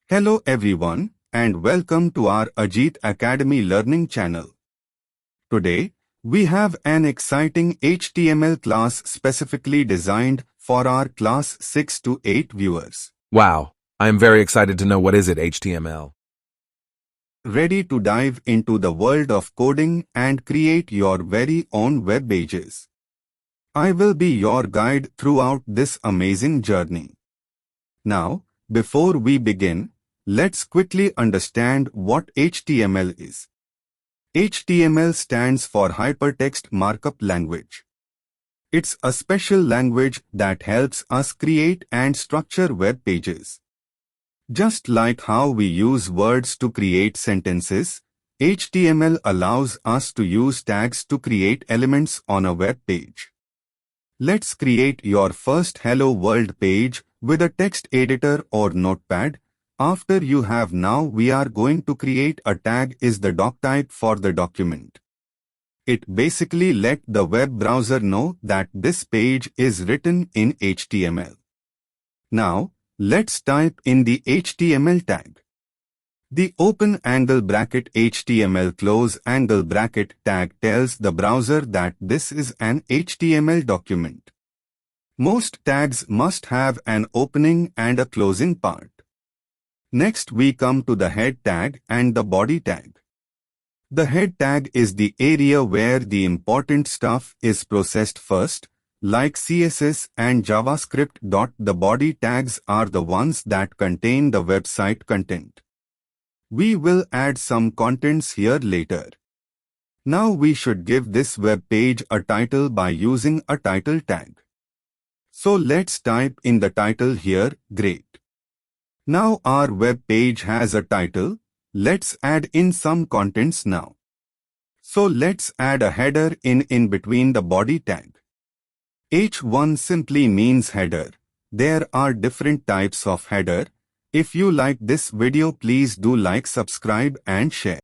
Hello everyone and welcome to our Ajit Academy learning channel. Today, we have an exciting HTML class specifically designed for our class 6 to 8 viewers. Wow, I am very excited to know what is it HTML. Ready to dive into the world of coding and create your very own web pages. I will be your guide throughout this amazing journey. Now, before we begin, let's quickly understand what HTML is. HTML stands for HyperText Markup Language. It's a special language that helps us create and structure web pages. Just like how we use words to create sentences, HTML allows us to use tags to create elements on a web page. Let's create your first Hello World page with a text editor or notepad. After you have now we are going to create a tag is the doc type for the document. It basically let the web browser know that this page is written in HTML. Now, let's type in the HTML tag. The open angle bracket HTML close angle bracket tag tells the browser that this is an HTML document. Most tags must have an opening and a closing part. Next we come to the head tag and the body tag. The head tag is the area where the important stuff is processed first, like CSS and JavaScript. The body tags are the ones that contain the website content. We will add some contents here later. Now we should give this web page a title by using a title tag. So let's type in the title here, great. Now our web page has a title. Let's add in some contents now. So let's add a header in between the body tag. H1 simply means header. There are different types of header. If you like this video, please do like, subscribe and share.